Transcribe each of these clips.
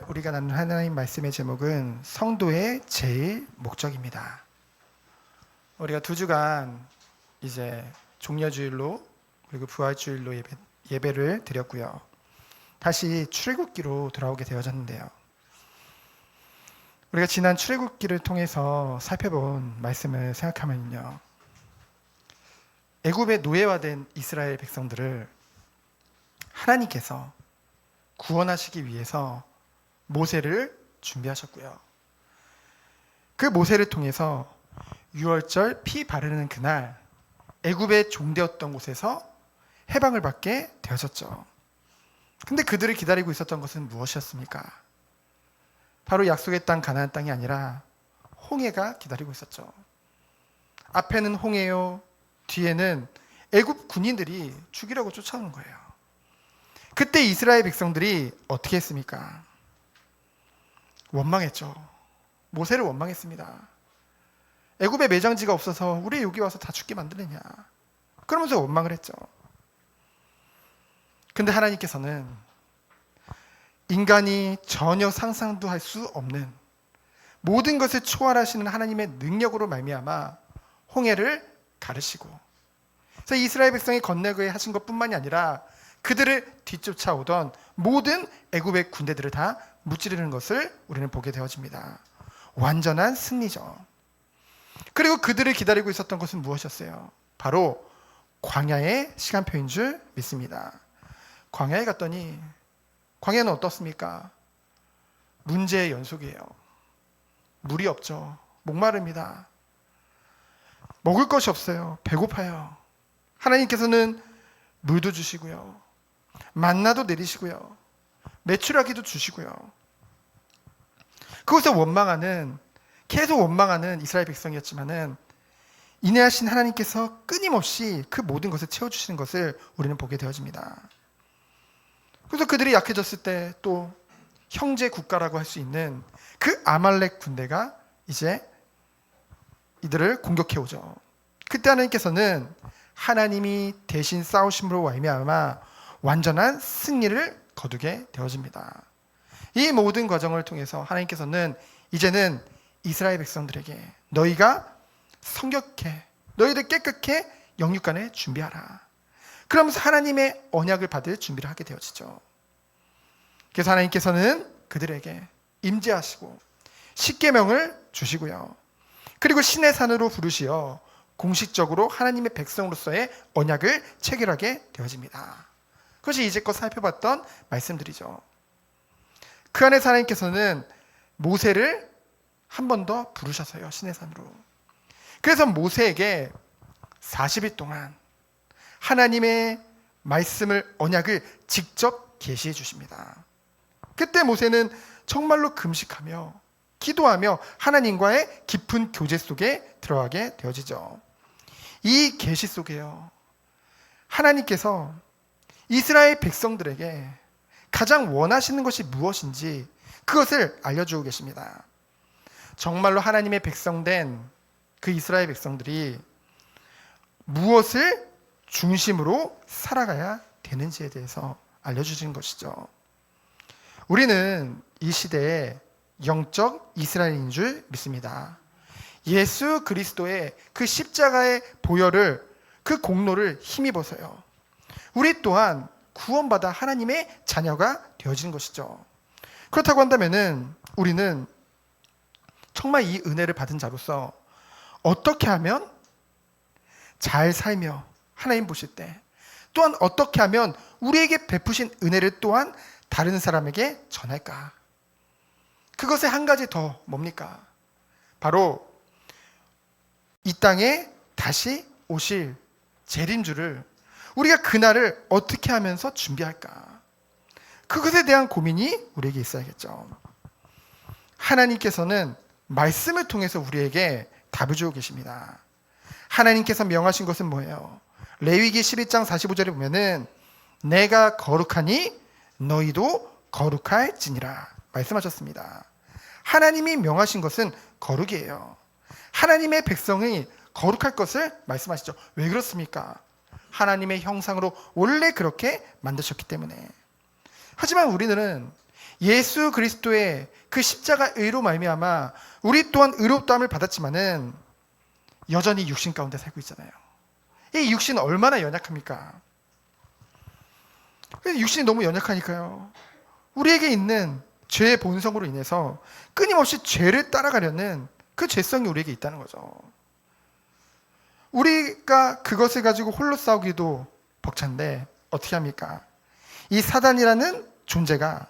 우리가 나눈 하나님 말씀의 제목은 성도의 제일 목적입니다. 우리가 2주간 이제 종려주일로 그리고 부활주일로 예배를 드렸고요. 다시 출애굽기로 돌아오게 되어졌는데요. 우리가 지난 출애굽기를 통해서 살펴본 말씀을 생각하면요. 애굽의 노예화된 이스라엘 백성들을 하나님께서 구원하시기 위해서 모세를 준비하셨고요. 그 모세를 통해서 유월절 피 바르는 그날 애굽의 종되었던 곳에서 해방을 받게 되어졌죠. 근데 그들을 기다리고 있었던 것은 무엇이었습니까? 바로 약속의 땅 가나안 땅이 아니라 홍해가 기다리고 있었죠. 앞에는 홍해요, 뒤에는 애굽 군인들이 죽이려고 쫓아오는 거예요. 그때 이스라엘 백성들이 어떻게 했습니까? 원망했죠. 모세를 원망했습니다. 애굽에 매장지가 없어서 우리 여기 와서 다 죽게 만드느냐, 그러면서 원망을 했죠. 근데 하나님께서는 인간이 전혀 상상도 할 수 없는 모든 것을 초월하시는 하나님의 능력으로 말미암아 홍해를 가르시고, 그래서 이스라엘 백성이 건너게 하신 것뿐만이 아니라 그들을 뒤쫓아오던 모든 애굽의 군대들을 다 무찌르는 것을 우리는 보게 되어집니다. 완전한 승리죠. 그리고 그들을 기다리고 있었던 것은 무엇이었어요? 바로 광야의 시간표인 줄 믿습니다. 광야에 갔더니 광야는 어떻습니까? 문제의 연속이에요. 물이 없죠. 목마릅니다. 먹을 것이 없어요. 배고파요. 하나님께서는 물도 주시고요, 만나도 내리시고요, 메추라기도 주시고요. 그것에 계속 원망하는 이스라엘 백성이었지만은 인내하신 하나님께서 끊임없이 그 모든 것을 채워주시는 것을 우리는 보게 되어집니다. 그래서 그들이 약해졌을 때 또 형제 국가라고 할 수 있는 그 아말렉 군대가 이제 이들을 공격해 오죠. 그때 하나님께서는 하나님이 대신 싸우심으로 말미암아 완전한 승리를 거두게 되어집니다. 이 모든 과정을 통해서 하나님께서는 이제는 이스라엘 백성들에게 너희가 성격해, 너희들 깨끗해 영육간에 준비하라, 그러면서 하나님의 언약을 받을 준비를 하게 되어지죠. 그래서 하나님께서는 그들에게 임재하시고 십계명을 주시고요, 그리고 신의 산으로 부르시어 공식적으로 하나님의 백성으로서의 언약을 체결하게 되어집니다. 그것이 이제껏 살펴봤던 말씀들이죠. 그 안에서 하나님께서는 모세를 한 번 더 부르셔서요, 신의 산으로. 그래서 모세에게 40일 동안 하나님의 말씀을, 언약을 직접 계시해 주십니다. 그때 모세는 정말로 금식하며 기도하며 하나님과의 깊은 교제 속에 들어가게 되어지죠. 이 계시 속에요, 하나님께서 이스라엘 백성들에게 가장 원하시는 것이 무엇인지 그것을 알려주고 계십니다. 정말로 하나님의 백성된 그 이스라엘 백성들이 무엇을 중심으로 살아가야 되는지에 대해서 알려주신 것이죠. 우리는 이 시대에 영적 이스라엘인 줄 믿습니다. 예수 그리스도의 그 십자가의 보혈을, 그 공로를 힘입어서요, 우리 또한 구원받아 하나님의 자녀가 되어지는 것이죠. 그렇다고 한다면은 우리는 정말 이 은혜를 받은 자로서 어떻게 하면 잘 살며 하나님 보실 때, 또한 어떻게 하면 우리에게 베푸신 은혜를 또한 다른 사람에게 전할까? 그것에 한 가지 더 뭡니까? 바로 이 땅에 다시 오실 재림주를 우리가 그날을 어떻게 하면서 준비할까? 그것에 대한 고민이 우리에게 있어야겠죠. 하나님께서는 말씀을 통해서 우리에게 답을 주고 계십니다. 하나님께서 명하신 것은 뭐예요? 레위기 12장 45절에 보면은 내가 거룩하니 너희도 거룩할지니라 말씀하셨습니다. 하나님이 명하신 것은 거룩이에요. 하나님의 백성이 거룩할 것을 말씀하시죠. 왜 그렇습니까? 하나님의 형상으로 원래 그렇게 만드셨기 때문에. 하지만 우리는 예수 그리스도의 그 십자가 의로 말미암아 우리 또한 의롭다함을 받았지만은 여전히 육신 가운데 살고 있잖아요. 이 육신은 얼마나 연약합니까? 육신이 너무 연약하니까요. 우리에게 있는 죄의 본성으로 인해서 끊임없이 죄를 따라가려는 그 죄성이 우리에게 있다는 거죠. 우리가 그것을 가지고 홀로 싸우기도 벅찬데 어떻게 합니까? 이 사단이라는 존재가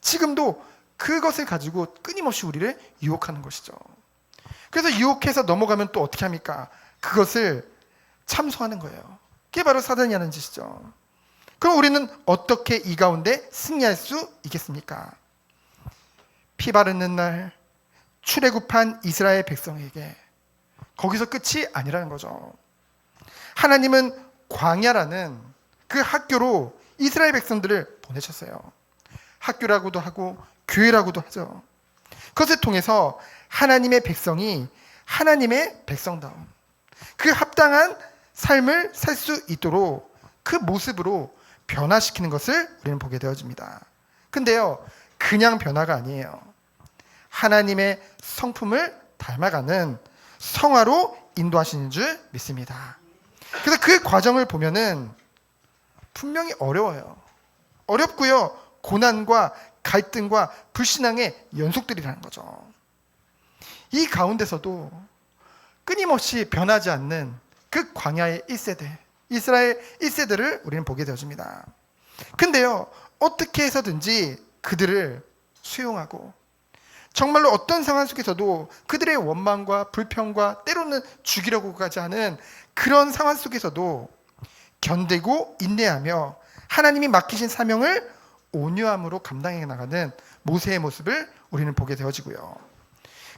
지금도 그것을 가지고 끊임없이 우리를 유혹하는 것이죠. 그래서 유혹해서 넘어가면 또 어떻게 합니까? 그것을 참소하는 거예요. 그게 바로 사단이 하는 짓이죠. 그럼 우리는 어떻게 이 가운데 승리할 수 있겠습니까? 피 바르는 날 출애굽한 이스라엘 백성에게 거기서 끝이 아니라는 거죠. 하나님은 광야라는 그 학교로 이스라엘 백성들을 보내셨어요. 학교라고도 하고 교회라고도 하죠. 그것을 통해서 하나님의 백성이 하나님의 백성다움, 그 합당한 삶을 살 수 있도록 그 모습으로 변화시키는 것을 우리는 보게 되어집니다. 근데요, 그냥 변화가 아니에요. 하나님의 성품을 닮아가는 성화로 인도하시는 줄 믿습니다. 그래서 그 과정을 보면은 분명히 어려워요. 어렵고요, 고난과 갈등과 불신앙의 연속들이라는 거죠. 이 가운데서도 끊임없이 변하지 않는 그 광야의 1세대, 이스라엘 1세대를 우리는 보게 되어집니다. 근데요, 어떻게 해서든지 그들을 수용하고 정말로 어떤 상황 속에서도 그들의 원망과 불평과 때로는 죽이려고까지 하는 그런 상황 속에서도 견디고 인내하며 하나님이 맡기신 사명을 온유함으로 감당해 나가는 모세의 모습을 우리는 보게 되어지고요.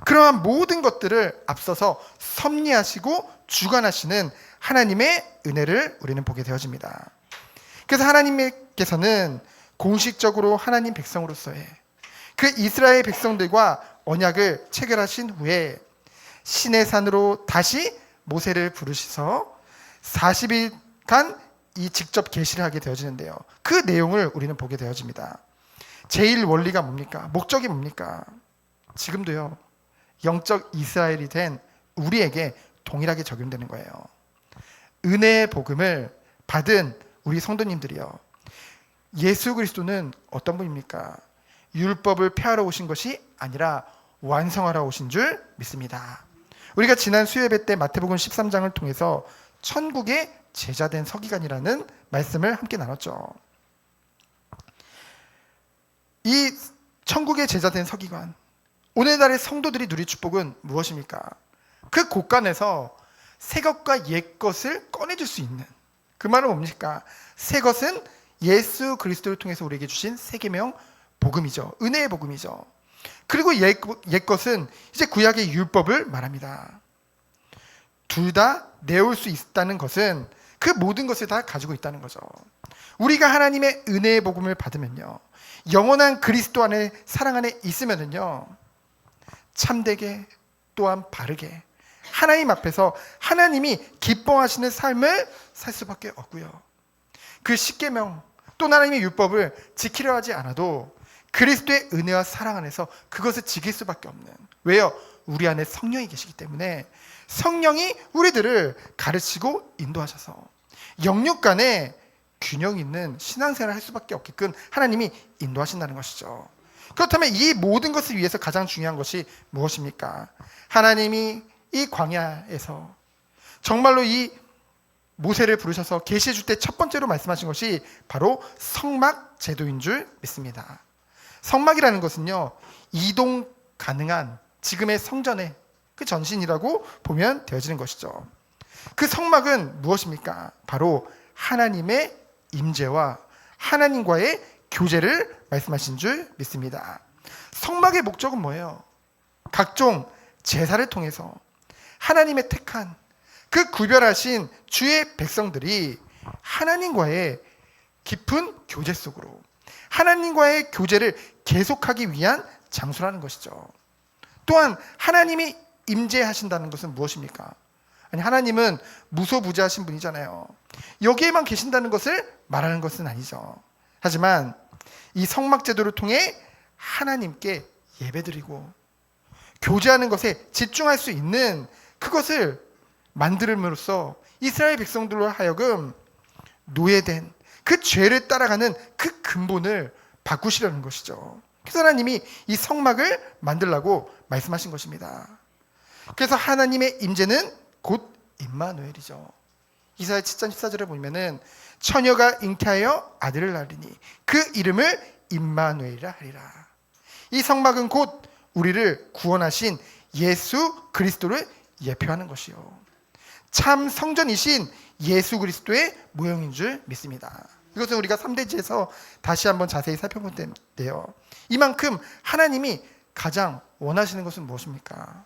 그러한 모든 것들을 앞서서 섭리하시고 주관하시는 하나님의 은혜를 우리는 보게 되어집니다. 그래서 하나님께서는 공식적으로 하나님 백성으로서의 그 이스라엘 백성들과 언약을 체결하신 후에 시내산으로 다시 모세를 부르셔서 40일간 이 직접 계시를 하게 되어지는데요. 그 내용을 우리는 보게 되어집니다. 제일 원리가 뭡니까? 목적이 뭡니까? 지금도요, 영적 이스라엘이 된 우리에게 동일하게 적용되는 거예요. 은혜의 복음을 받은 우리 성도님들이요, 예수 그리스도는 어떤 분입니까? 율법을 폐하러 오신 것이 아니라 완성하러 오신 줄 믿습니다. 우리가 지난 수요예배 때 마태복음 13장을 통해서 천국의 제자된 서기관이라는 말씀을 함께 나눴죠. 이 천국의 제자된 서기관, 오늘날의 성도들이 누릴 축복은 무엇입니까? 그 곳간에서 새 것과 옛 것을 꺼내줄 수 있는, 그 말은 뭡니까? 새 것은 예수 그리스도를 통해서 우리에게 주신 새 계명 복음이죠. 은혜의 복음이죠. 그리고 옛 것은 이제 구약의 율법을 말합니다. 둘 다 내올 수 있다는 것은 그 모든 것을 다 가지고 있다는 거죠. 우리가 하나님의 은혜의 복음을 받으면요, 영원한 그리스도 안에, 사랑 안에 있으면은요, 참되게 또한 바르게 하나님 앞에서 하나님이 기뻐하시는 삶을 살 수밖에 없고요. 그 십계명 또 하나님의 율법을 지키려 하지 않아도 그리스도의 은혜와 사랑 안에서 그것을 지킬 수밖에 없는, 왜요? 우리 안에 성령이 계시기 때문에 성령이 우리들을 가르치고 인도하셔서 영육 간에 균형 있는 신앙생활을 할 수밖에 없게끔 하나님이 인도하신다는 것이죠. 그렇다면 이 모든 것을 위해서 가장 중요한 것이 무엇입니까? 하나님이 이 광야에서 정말로 이 모세를 부르셔서 계시해 줄 때 첫 번째로 말씀하신 것이 바로 성막 제도인 줄 믿습니다. 성막이라는 것은요, 이동 가능한 지금의 성전의 그 전신이라고 보면 되어지는 것이죠. 그 성막은 무엇입니까? 바로 하나님의 임재와 하나님과의 교제를 말씀하신 줄 믿습니다. 성막의 목적은 뭐예요? 각종 제사를 통해서 하나님의 택한 그 구별하신 주의 백성들이 하나님과의 깊은 교제 속으로 하나님과의 교제를 계속하기 위한 장소라는 것이죠. 또한 하나님이 임재하신다는 것은 무엇입니까? 아니, 하나님은 무소부재하신 분이잖아요. 여기에만 계신다는 것을 말하는 것은 아니죠. 하지만 이 성막 제도를 통해 하나님께 예배드리고 교제하는 것에 집중할 수 있는 그것을 만들음으로써 이스라엘 백성들로 하여금 노예된 그 죄를 따라가는 그 근본을 바꾸시려는 것이죠. 그래서 하나님이 이 성막을 만들라고 말씀하신 것입니다. 그래서 하나님의 임재는 곧 임마누엘이죠. 이사야 7장 14절에 보면은 처녀가 잉태하여 아들을 낳으리니 그 이름을 임마누엘이라 하리라. 이 성막은 곧 우리를 구원하신 예수 그리스도를 예표하는 것이요, 참 성전이신 예수 그리스도의 모형인 줄 믿습니다. 이것은 우리가 3대지에서 다시 한번 자세히 살펴볼 텐데요, 이만큼 하나님이 가장 원하시는 것은 무엇입니까?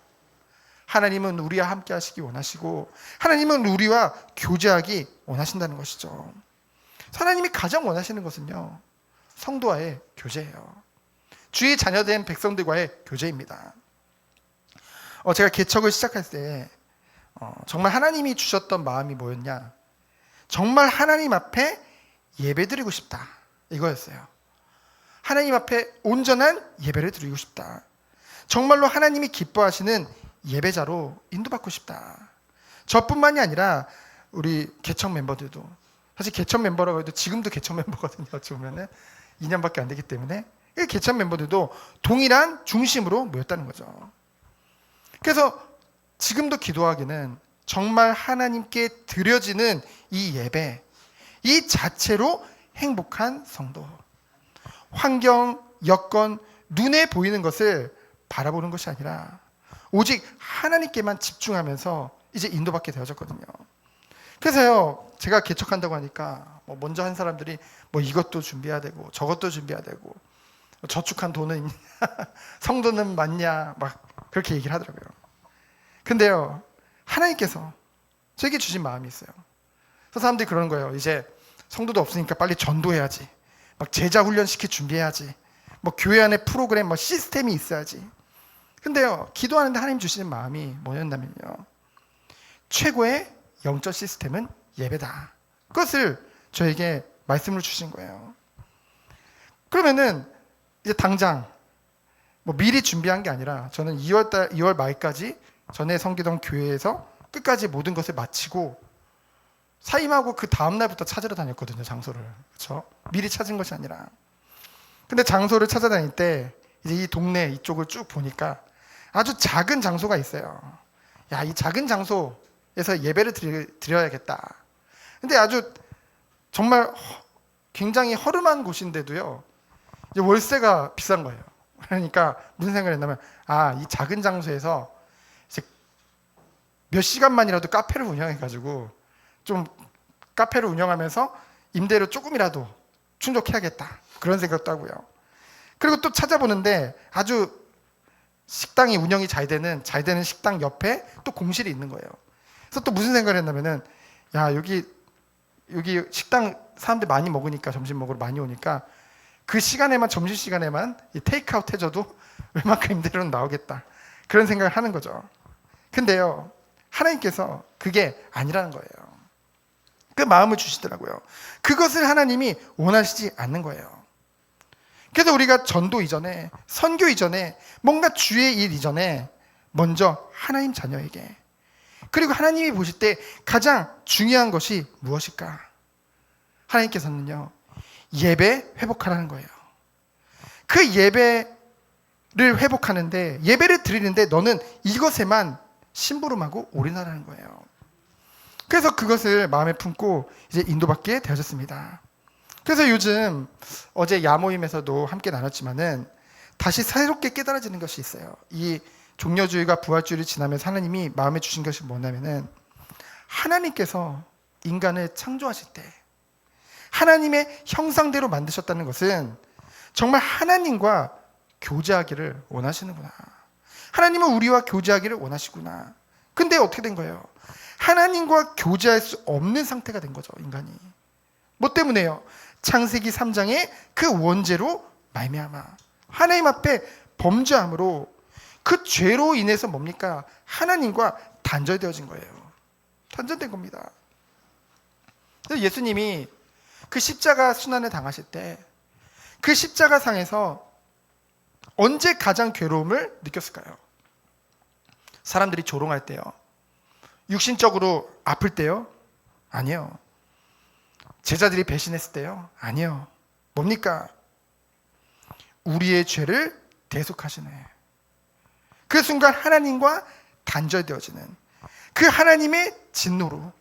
하나님은 우리와 함께 하시기 원하시고 하나님은 우리와 교제하기 원하신다는 것이죠. 하나님이 가장 원하시는 것은요, 성도와의 교제예요. 주의 자녀된 백성들과의 교제입니다. 제가 개척을 시작할 때 정말 하나님이 주셨던 마음이 뭐였냐? 정말 하나님 앞에 예배드리고 싶다, 이거였어요. 하나님 앞에 온전한 예배를 드리고 싶다. 정말로 하나님이 기뻐하시는 예배자로 인도받고 싶다. 저뿐만이 아니라 우리 개척 멤버들도, 사실 개척 멤버라고 해도 지금도 개척 멤버거든요. 어찌 보면은 2년밖에 안 되기 때문에 이 개척 멤버들도 동일한 중심으로 모였다는 거죠. 그래서 지금도 기도하기는 정말 하나님께 드려지는 이 예배, 이 자체로 행복한 성도, 환경, 여건, 눈에 보이는 것을 바라보는 것이 아니라 오직 하나님께만 집중하면서 이제 인도받게 되어졌거든요. 그래서요, 제가 개척한다고 하니까 먼저 한 사람들이 이것도 준비해야 되고 저것도 준비해야 되고 저축한 돈은 있냐, 성도는 많냐, 막 그렇게 얘기를 하더라고요. 근데요, 하나님께서 저에게 주신 마음이 있어요. 그래서 사람들이 그러는 거예요. 이제 성도도 없으니까 빨리 전도해야지, 막 제자 훈련시키 준비해야지, 교회 안에 프로그램 시스템이 있어야지. 근데요, 기도하는데 하나님 주시는 마음이 뭐였냐면요, 최고의 영적 시스템은 예배다. 그것을 저에게 말씀을 주신 거예요. 그러면은 이제 당장 미리 준비한 게 아니라 저는 2월 말까지 전에 섬기던 교회에서 끝까지 모든 것을 마치고 사임하고 그 다음 날부터 찾으러 다녔거든요, 장소를. 그렇죠? 미리 찾은 것이 아니라. 근데 장소를 찾아다닐 때 이제 이 동네 이쪽을 쭉 보니까 아주 작은 장소가 있어요. 야, 이 작은 장소에서 예배를 드려야겠다. 근데 아주 정말 굉장히 허름한 곳인데도요, 이제 월세가 비싼 거예요. 그러니까 무슨 생각을 했냐면, 이 작은 장소에서 이제 몇 시간만이라도 카페를 운영해가지고 좀 카페를 운영하면서 임대료 조금이라도 충족해야겠다, 그런 생각도 하고요. 그리고 또 찾아보는데 아주 식당이 운영이 잘 되는 식당 옆에 또 공실이 있는 거예요. 그래서 또 무슨 생각을 했냐면은, 야, 여기 식당 사람들 많이 먹으니까, 점심 먹으러 많이 오니까 그 시간에만, 점심 시간에만 테이크아웃 해줘도 웬만큼 임대료는 나오겠다, 그런 생각을 하는 거죠. 근데요, 하나님께서 그게 아니라는 거예요. 그 마음을 주시더라고요. 그것을 하나님이 원하시지 않는 거예요. 그래서 우리가 전도 이전에, 선교 이전에, 뭔가 주의 일 이전에 먼저 하나님 자녀에게, 그리고 하나님이 보실 때 가장 중요한 것이 무엇일까? 하나님께서는요, 예배 회복하라는 거예요. 그 예배를 회복하는데, 예배를 드리는데 너는 이것에만 심부름하고 올인하라는 거예요. 그래서 그것을 마음에 품고 이제 인도받게 되어졌습니다. 그래서 요즘 어제 야모임에서도 함께 나눴지만은 다시 새롭게 깨달아지는 것이 있어요. 이 종려주의가 부활주의를 지나면서 하나님이 마음에 주신 것이 뭐냐면은, 하나님께서 인간을 창조하실 때 하나님의 형상대로 만드셨다는 것은 정말 하나님과 교제하기를 원하시는구나. 하나님은 우리와 교제하기를 원하시구나. 근데 어떻게 된 거예요? 하나님과 교제할 수 없는 상태가 된 거죠, 인간이. 뭐 때문에요? 창세기 3장의 그 원죄로 말미암아 하나님 앞에 범죄함으로, 그 죄로 인해서 뭡니까? 하나님과 단절되어진 거예요. 단절된 겁니다. 그래서 예수님이 그 십자가 순환을 당하실 때 그 십자가상에서 언제 가장 괴로움을 느꼈을까요? 사람들이 조롱할 때요? 육신적으로 아플 때요? 아니요. 제자들이 배신했을 때요? 아니요. 뭡니까? 우리의 죄를 대속하시네. 그 순간 하나님과 단절되어지는 그 하나님의 진노로,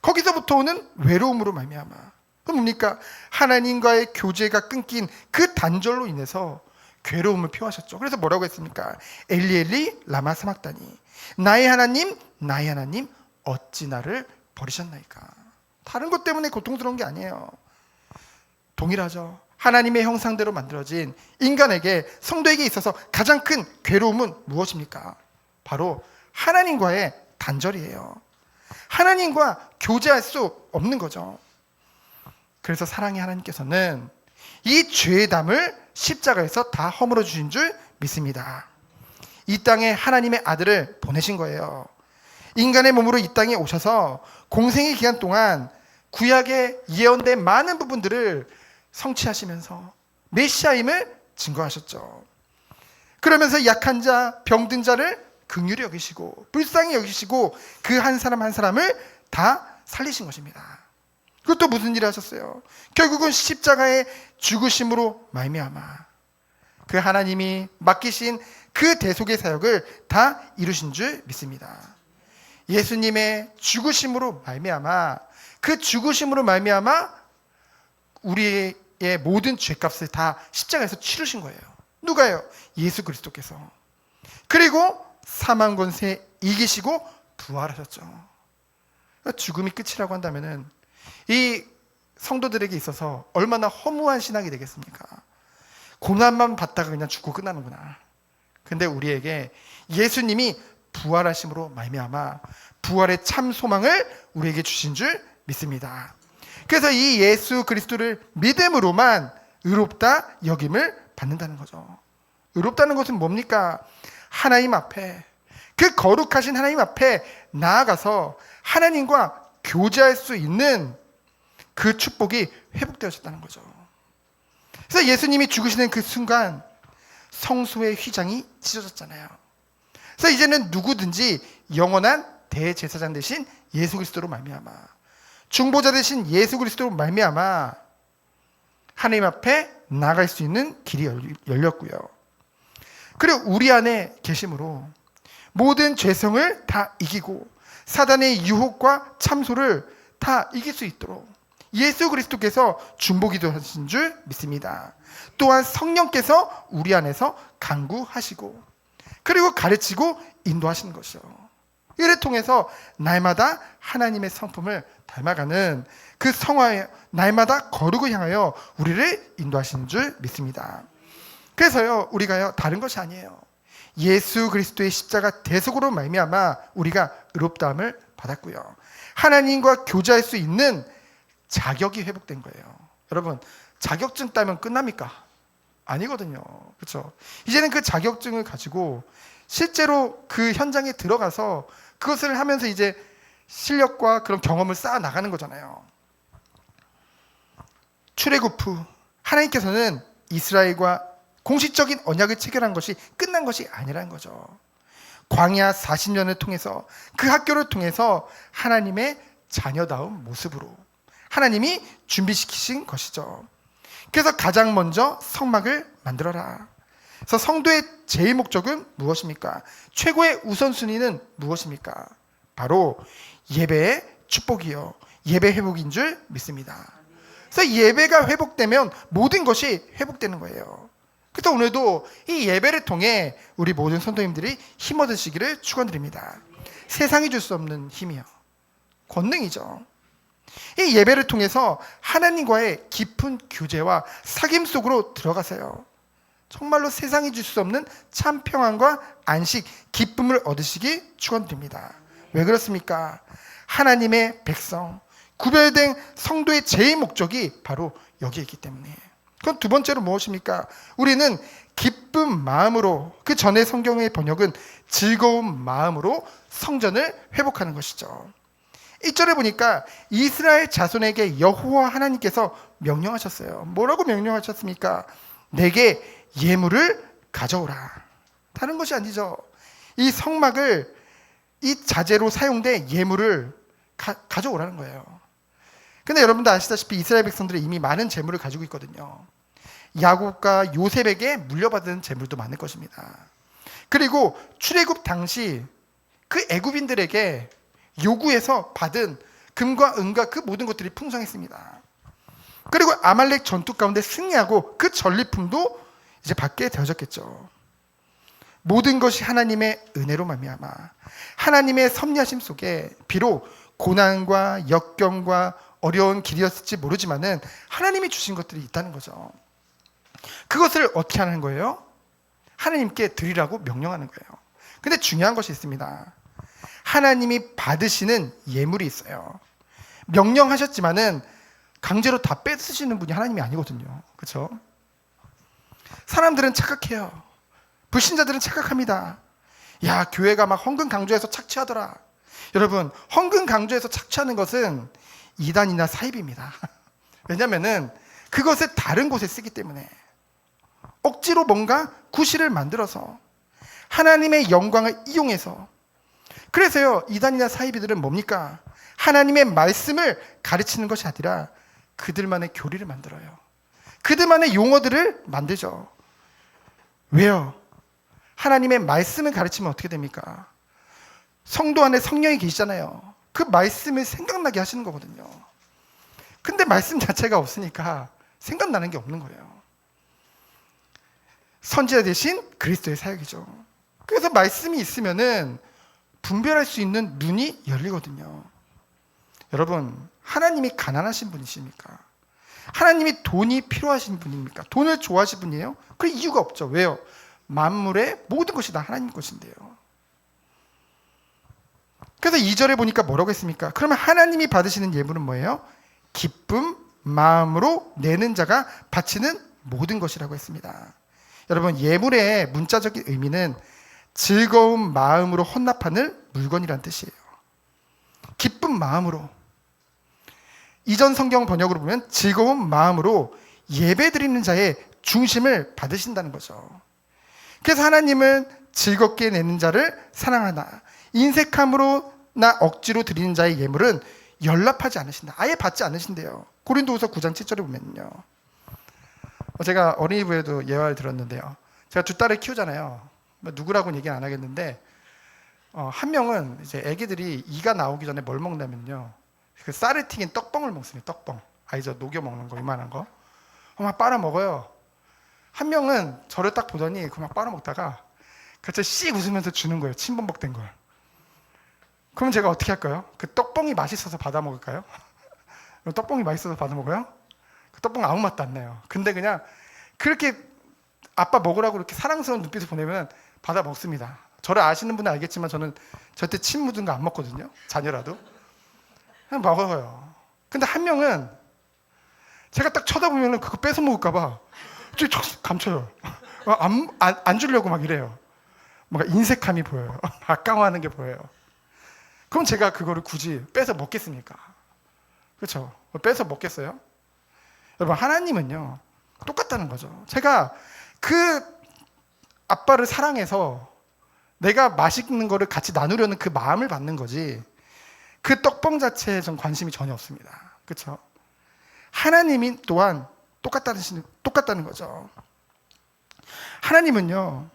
거기서부터 오는 외로움으로 말미암아. 그럼 뭡니까? 하나님과의 교제가 끊긴 그 단절로 인해서 괴로움을 표하셨죠. 그래서 뭐라고 했습니까? 엘리 엘리 라마 사막다니, 나의 하나님 어찌 나를 버리셨나이까. 다른 것 때문에 고통스러운 게 아니에요. 동일하죠. 하나님의 형상대로 만들어진 인간에게, 성도에게 있어서 가장 큰 괴로움은 무엇입니까? 바로 하나님과의 단절이에요. 하나님과 교제할 수 없는 거죠. 그래서 사랑의 하나님께서는 이 죄의 담을 십자가에서 다 허물어 주신 줄 믿습니다. 이 땅에 하나님의 아들을 보내신 거예요. 인간의 몸으로 이 땅에 오셔서 공생의 기간 동안 구약에 예언된 많은 부분들을 성취하시면서 메시아임을 증거하셨죠. 그러면서 약한 자, 병든 자를 긍휼히 여기시고 불쌍히 여기시고 그 한 사람 한 사람을 다 살리신 것입니다. 그것도 무슨 일을 하셨어요? 결국은 십자가의 죽으심으로 말미암아 그 하나님이 맡기신 그 대속의 사역을 다 이루신 줄 믿습니다. 예수님의 죽으심으로 말미암아, 그 죽으심으로 말미암아 우리의 모든 죄값을 다 십자가에서 치르신 거예요. 누가요? 예수 그리스도께서. 그리고 사망 권세 이기시고 부활하셨죠. 그러니까 죽음이 끝이라고 한다면은 이 성도들에게 있어서 얼마나 허무한 신앙이 되겠습니까? 고난만 받다가 그냥 죽고 끝나는구나. 근데 우리에게 예수님이 부활하심으로 말미암아 부활의 참 소망을 우리에게 주신 줄 믿습니다. 그래서 이 예수 그리스도를 믿음으로만 의롭다 여김을 받는다는 거죠. 의롭다는 것은 뭡니까? 하나님 앞에, 그 거룩하신 하나님 앞에 나아가서 하나님과 교제할 수 있는 그 축복이 회복되어졌다는 거죠. 그래서 예수님이 죽으시는 그 순간 성소의 휘장이 찢어졌잖아요. 그래서 이제는 누구든지 영원한 대제사장 되신 예수 그리스도로 말미암아, 중보자 되신 예수 그리스도로 말미암아 하나님 앞에 나아갈 수 있는 길이 열렸고요. 그리고 우리 안에 계심으로 모든 죄성을 다 이기고 사단의 유혹과 참소를 다 이길 수 있도록 예수 그리스도께서 중보기도 하신 줄 믿습니다. 또한 성령께서 우리 안에서 강구하시고 그리고 가르치고 인도하시는 것이요. 이를 통해서 날마다 하나님의 성품을 닮아가는 그 성화에 날마다 거룩을 향하여 우리를 인도하시는 줄 믿습니다. 그래서요, 우리가요, 다른 것이 아니에요. 예수 그리스도의 십자가 대속으로 말미암아 우리가 의롭다함을 받았고요. 하나님과 교제할 수 있는 자격이 회복된 거예요. 여러분, 자격증 따면 끝납니까? 아니거든요. 그렇죠? 이제는 그 자격증을 가지고 실제로 그 현장에 들어가서 그것을 하면서 이제 실력과 그런 경험을 쌓아 나가는 거잖아요. 출애굽 후 하나님께서는 이스라엘과 공식적인 언약을 체결한 것이 끝난 것이 아니라는 거죠. 광야 40년을 통해서 그 학교를 통해서 하나님의 자녀다운 모습으로 하나님이 준비시키신 것이죠. 그래서 가장 먼저 성막을 만들어라. 그래서 성도의 제일 목적은 무엇입니까? 최고의 우선순위는 무엇입니까? 바로 예배의 축복이요, 예배 회복인 줄 믿습니다. 그래서 예배가 회복되면 모든 것이 회복되는 거예요. 그래서 오늘도 이 예배를 통해 우리 모든 성도님들이 힘 얻으시기를 축원드립니다. 세상이 줄 수 없는 힘이요, 권능이죠. 이 예배를 통해서 하나님과의 깊은 교제와 사귐 속으로 들어가세요. 정말로 세상이 줄 수 없는 참 평안과 안식, 기쁨을 얻으시기 축원드립니다. 왜 그렇습니까? 하나님의 백성, 구별된 성도의 제일 목적이 바로 여기에 있기 때문에. 그럼 두 번째로 무엇입니까? 우리는 기쁜 마음으로, 그 전에 성경의 번역은 즐거운 마음으로 성전을 회복하는 것이죠. 1절에 보니까 이스라엘 자손에게 여호와 하나님께서 명령하셨어요. 뭐라고 명령하셨습니까? 내게 예물을 가져오라. 다른 것이 아니죠. 이 성막을 이 자재로 사용된 예물을 가져오라는 거예요. 근데 여러분도 아시다시피 이스라엘 백성들이 이미 많은 재물을 가지고 있거든요. 야곱과 요셉에게 물려받은 재물도 많을 것입니다. 그리고 출애굽 당시 그 애굽인들에게 요구해서 받은 금과 은과 그 모든 것들이 풍성했습니다. 그리고 아말렉 전투 가운데 승리하고 그 전리품도 이제 받게 되어졌겠죠. 모든 것이 하나님의 은혜로 말미암아 하나님의 섭리하심 속에 비록 고난과 역경과 어려운 길이었을지 모르지만은 하나님이 주신 것들이 있다는 거죠. 그것을 어떻게 하는 거예요? 하나님께 드리라고 명령하는 거예요. 근데 중요한 것이 있습니다. 하나님이 받으시는 예물이 있어요. 명령하셨지만은 강제로 다 뺏으시는 분이 하나님이 아니거든요. 그렇죠? 사람들은 착각해요. 불신자들은 착각합니다. 야, 교회가 막 헌금 강조해서 착취하더라. 여러분, 헌금 강조해서 착취하는 것은 이단이나 사입입니다. 왜냐면은 그것을 다른 곳에 쓰기 때문에 억지로 뭔가 구실을 만들어서 하나님의 영광을 이용해서, 그래서요 이단이나 사이비들은 뭡니까? 하나님의 말씀을 가르치는 것이 아니라 그들만의 교리를 만들어요. 그들만의 용어들을 만들죠. 왜요? 하나님의 말씀을 가르치면 어떻게 됩니까? 성도 안에 성령이 계시잖아요. 그 말씀을 생각나게 하시는 거거든요. 근데 말씀 자체가 없으니까 생각나는 게 없는 거예요. 선지자 대신 그리스도의 사역이죠. 그래서 말씀이 있으면은 분별할 수 있는 눈이 열리거든요. 여러분, 하나님이 가난하신 분이십니까? 하나님이 돈이 필요하신 분입니까? 돈을 좋아하시는 분이에요? 그 이유가 없죠. 왜요? 만물의 모든 것이 다 하나님 것인데요. 그래서 2절에 보니까 뭐라고 했습니까? 그러면 하나님이 받으시는 예물은 뭐예요? 기쁨, 마음으로 내는 자가 바치는 모든 것이라고 했습니다. 여러분, 예물의 문자적인 의미는 즐거운 마음으로 헌납하는 물건이란 뜻이에요. 기쁜 마음으로. 이전 성경 번역으로 보면 즐거운 마음으로 예배드리는 자의 중심을 받으신다는 거죠. 그래서 하나님은 즐겁게 내는 자를 사랑하나 인색함으로나 억지로 드리는 자의 예물은 연락하지 않으신다. 아예 받지 않으신대요. 고린도후서 9장 7절에 보면요. 제가 어린이부에도 예화를 들었는데요. 제가 두 딸을 키우잖아요. 누구라고는 얘기 안 하겠는데 한 명은 이제 애기들이 이가 나오기 전에 뭘 먹냐면요. 그 쌀을 튀긴 떡뻥을 먹습니다. 떡뻥. 알죠? 녹여 먹는 거, 이만한 거. 막 빨아 먹어요. 한 명은 저를 딱 보더니 그 막 빨아 먹다가 갑자기 씩 웃으면서 주는 거예요. 침범벅된 걸. 그럼 제가 어떻게 할까요? 그 떡뻥이 맛있어서 받아 먹을까요? 떡뻥이 맛있어서 받아 먹어요? 그 떡뻥 아무 맛도 안 나요. 근데 그냥 그렇게 아빠 먹으라고 이렇게 사랑스러운 눈빛을 보내면 받아 먹습니다. 저를 아시는 분은 알겠지만 저는 절대 침 묻은 거 안 먹거든요. 자녀라도. 그냥 먹어요. 근데 한 명은 제가 딱 쳐다보면 그거 뺏어 먹을까봐 감춰요. 안 주려고 막 이래요. 뭔가 인색함이 보여요. 아까워하는 게 보여요. 그럼 제가 그거를 굳이 뺏어 먹겠습니까? 그렇죠? 뺏어 먹겠어요? 여러분, 하나님은요 똑같다는 거죠. 제가 그 아빠를 사랑해서 내가 맛있는 거를 같이 나누려는 그 마음을 받는 거지 그 떡봉 자체에 전 관심이 전혀 없습니다. 그렇죠? 하나님이 또한 똑같다는 거죠. 하나님은요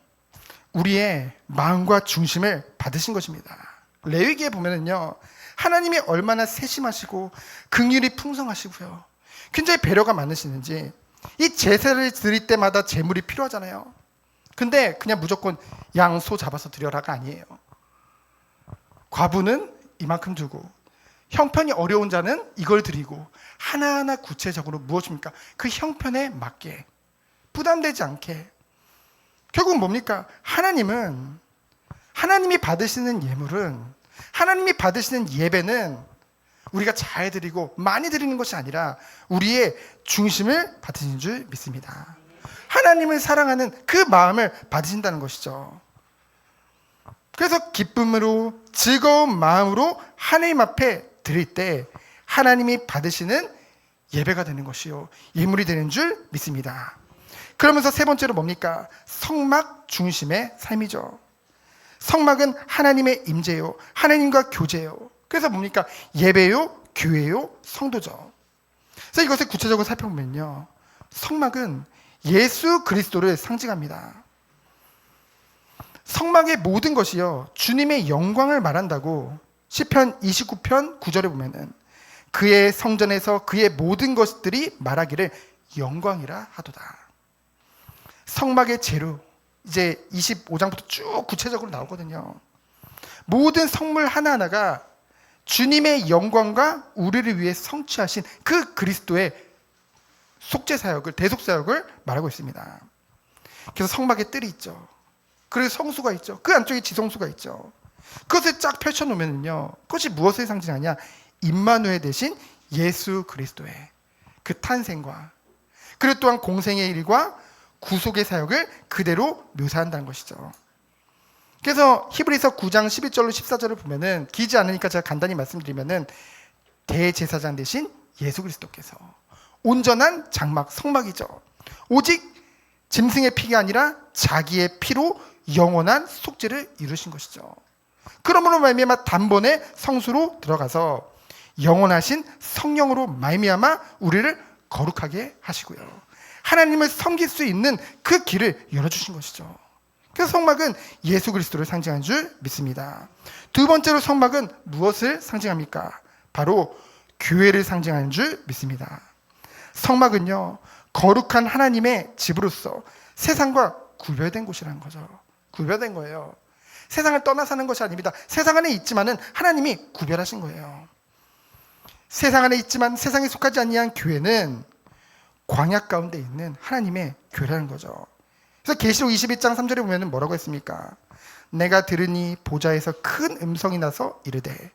우리의 마음과 중심을 받으신 것입니다. 레위기에 보면은요 하나님이 얼마나 세심하시고 긍휼이 풍성하시고요 굉장히 배려가 많으시는지 이 제사를 드릴 때마다 제물이 필요하잖아요. 근데 그냥 무조건 양, 소 잡아서 드려라가 아니에요. 과부는 이만큼 두고 형편이 어려운 자는 이걸 드리고 하나하나 구체적으로 무엇입니까? 그 형편에 맞게 부담되지 않게. 결국 뭡니까? 하나님이 받으시는 예물은, 하나님이 받으시는 예배는 우리가 잘 드리고 많이 드리는 것이 아니라 우리의 중심을 받으신 줄 믿습니다. 하나님을 사랑하는 그 마음을 받으신다는 것이죠. 그래서 기쁨으로 즐거운 마음으로 하나님 앞에 드릴 때 하나님이 받으시는 예배가 되는 것이요, 예물이 되는 줄 믿습니다. 그러면서 세 번째로 뭡니까? 성막 중심의 삶이죠. 성막은 하나님의 임재요, 하나님과 교제요. 그래서 뭡니까? 예배요, 교회요, 성도죠. 그래서 이것을 구체적으로 살펴보면요, 성막은 예수 그리스도를 상징합니다. 성막의 모든 것이요, 주님의 영광을 말한다고 시편 29편 9절에 보면은 그의 성전에서 그의 모든 것들이 말하기를 영광이라 하도다. 성막의 재료, 이제 25장부터 쭉 구체적으로 나오거든요. 모든 성물 하나하나가 주님의 영광과 우리를 위해 성취하신 그 그리스도의 속죄사역을, 대속사역을 말하고 있습니다. 그래서 성막에 뜰이 있죠. 그리고 성수가 있죠. 그 안쪽에 지성수가 있죠. 그것을 쫙 펼쳐놓으면요, 그것이 무엇을 상징하냐? 임마누엘 대신 예수 그리스도의 그 탄생과, 그리고 또한 공생의 일과 구속의 사역을 그대로 묘사한다는 것이죠. 그래서 히브리서 9장 11절로 14절을 보면은, 길지 않으니까 제가 간단히 말씀드리면은, 대제사장 대신 예수 그리스도께서 온전한 장막, 성막이죠. 오직 짐승의 피가 아니라 자기의 피로 영원한 속죄를 이루신 것이죠. 그러므로 말미암아 단번에 성수로 들어가서 영원하신 성령으로 말미암아 우리를 거룩하게 하시고요, 하나님을 섬길 수 있는 그 길을 열어주신 것이죠. 그래서 성막은 예수 그리스도를 상징하는 줄 믿습니다. 두 번째로 성막은 무엇을 상징합니까? 바로 교회를 상징하는 줄 믿습니다. 성막은요, 거룩한 하나님의 집으로서 세상과 구별된 곳이라는 거죠. 구별된 거예요. 세상을 떠나 사는 것이 아닙니다. 세상 안에 있지만은 하나님이 구별하신 거예요. 세상 안에 있지만 세상에 속하지 아니한 교회는 광야 가운데 있는 하나님의 교회라는 거죠. 그래서 계시록 21장 3절에 보면 뭐라고 했습니까? 내가 들으니 보좌에서 큰 음성이 나서 이르되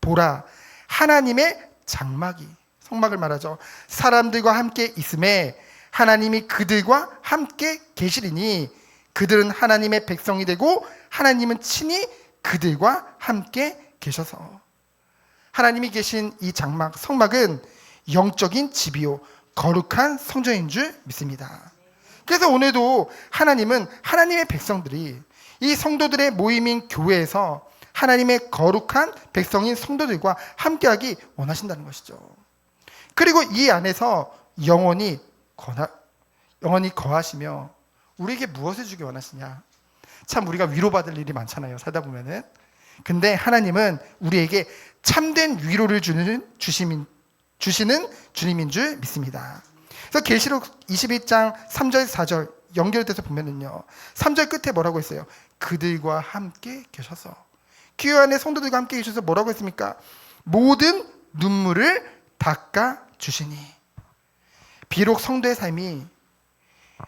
보라, 하나님의 장막이, 성막을 말하죠, 사람들과 함께 있음에 하나님이 그들과 함께 계시리니 그들은 하나님의 백성이 되고 하나님은 친히 그들과 함께 계셔서. 하나님이 계신 이 장막, 성막은 영적인 집이요, 거룩한 성전인 줄 믿습니다. 그래서 오늘도 하나님은 하나님의 백성들이 이 성도들의 모임인 교회에서 하나님의 거룩한 백성인 성도들과 함께하기 원하신다는 것이죠. 그리고 이 안에서 영원히 거하시며 우리에게 무엇을 주기 원하시냐? 참 우리가 위로받을 일이 많잖아요, 살다 보면은. 근데 하나님은 우리에게 참된 위로를 주시는 주님인 줄 믿습니다. 그래서 계시록 21장 3절 4절 연결돼서 보면은요, 3절 끝에 뭐라고 했어요? 그들과 함께 계셔서, 교회 안에 성도들과 함께 계셔서 뭐라고 했습니까? 모든 눈물을 닦아 주시니. 비록 성도의 삶이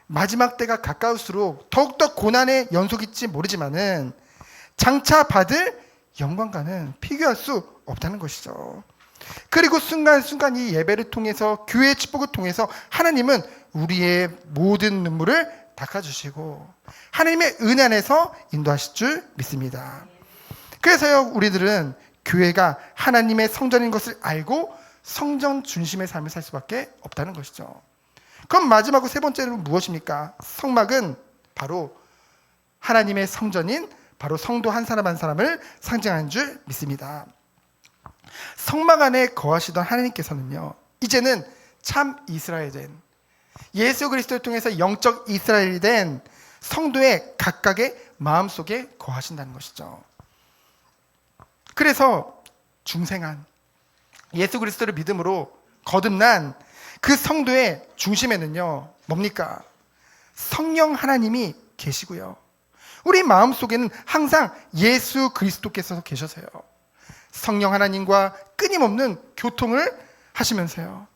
마지막 때가 가까울수록 더욱더 고난의 연속일지 모르지만은 장차 받을 영광과는 비교할 수 없다는 것이죠. 그리고 순간순간 이 예배를 통해서, 교회의 축복을 통해서 하나님은 우리의 모든 눈물을 닦아주시고 하나님의 은혜 안에서 인도하실 줄 믿습니다. 그래서요, 우리들은 교회가 하나님의 성전인 것을 알고 성전 중심의 삶을 살 수밖에 없다는 것이죠. 그럼 마지막으로 세 번째로 무엇입니까? 성막은 바로 하나님의 성전인 바로 성도 한 사람 한 사람을 상징하는 줄 믿습니다. 성막 안에 거하시던 하나님께서는요, 이제는 참 이스라엘 된, 예수 그리스도를 통해서 영적 이스라엘이 된 성도의 각각의 마음속에 거하신다는 것이죠. 그래서 중생한 예수 그리스도를 믿음으로 거듭난 그 성도의 중심에는요, 뭡니까? 성령 하나님이 계시고요, 우리 마음속에는 항상 예수 그리스도께서 계셔서요, 성령 하나님과 끊임없는 교통을 하시면서요,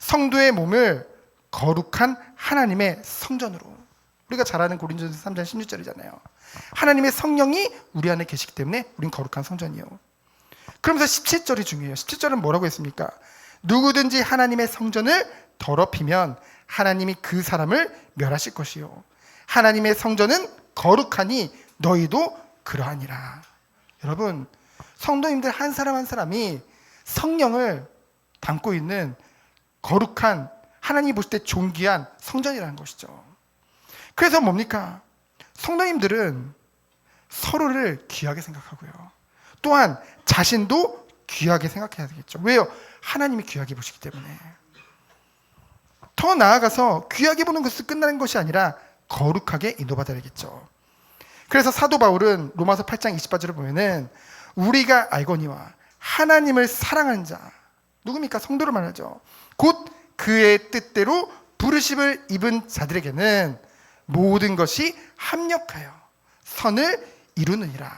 성도의 몸을 거룩한 하나님의 성전으로, 우리가 잘 아는 고린도전서 3장 16절이잖아요. 하나님의 성령이 우리 안에 계시기 때문에 우린 거룩한 성전이요. 그러면서 17절이 중요해요. 17절은 뭐라고 했습니까? 누구든지 하나님의 성전을 더럽히면 하나님이 그 사람을 멸하실 것이요, 하나님의 성전은 거룩하니 너희도 그러하니라. 여러분, 성도님들 한 사람 한 사람이 성령을 담고 있는 거룩한, 하나님이 보실 때 존귀한 성전이라는 것이죠. 그래서 뭡니까? 성도님들은 서로를 귀하게 생각하고요, 또한 자신도 귀하게 생각해야 되겠죠. 왜요? 하나님이 귀하게 보시기 때문에. 더 나아가서 귀하게 보는 것을 끝나는 것이 아니라 거룩하게 인도받아야 되겠죠. 그래서 사도 바울은 로마서 8장 20절을 보면은 우리가 알거니와 하나님을 사랑하는 자, 누굽니까? 성도를 말하죠. 곧 그의 뜻대로 부르심을 입은 자들에게는 모든 것이 합력하여 선을 이루느니라.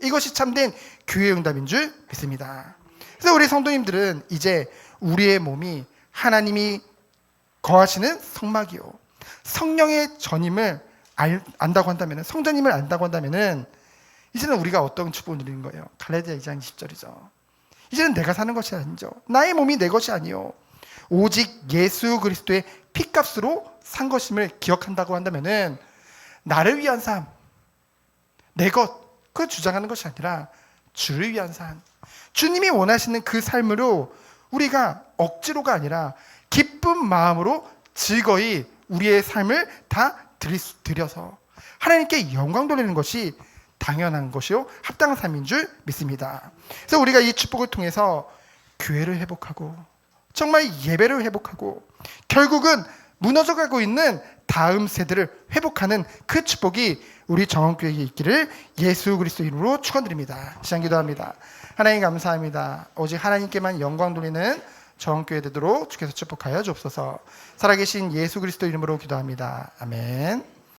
이것이 참된 교회의 응답인 줄 믿습니다. 그래서 우리 성도님들은 이제 우리의 몸이 하나님이 거하시는 성막이요, 성령의 전임을 안다고 한다면, 성전임을 안다고 한다면 이제는 우리가 어떤 축복을 누리는 거예요? 갈라디아 2장 20절이죠. 이제는 내가 사는 것이 아니죠. 나의 몸이 내 것이 아니요, 오직 예수 그리스도의 피값으로 산 것임을 기억한다고 한다면 나를 위한 삶, 내 것, 그걸 주장하는 것이 아니라 주를 위한 삶, 주님이 원하시는 그 삶으로 우리가 억지로가 아니라 기쁜 마음으로 즐거이 우리의 삶을 다 드려서 하나님께 영광 돌리는 것이 당연한 것이요, 합당한 삶인 줄 믿습니다. 그래서 우리가 이 축복을 통해서 교회를 회복하고 정말 예배를 회복하고 결국은 무너져가고 있는 다음 세대를 회복하는 그 축복이 우리 정원교회에 있기를 예수 그리스도 이름으로 축원드립니다. 시간 기도합니다. 하나님 감사합니다. 오직 하나님께만 영광 돌리는 정원교회 되도록 주께서 축복하여 주옵소서. 살아계신 예수 그리스도 이름으로 기도합니다. 아멘.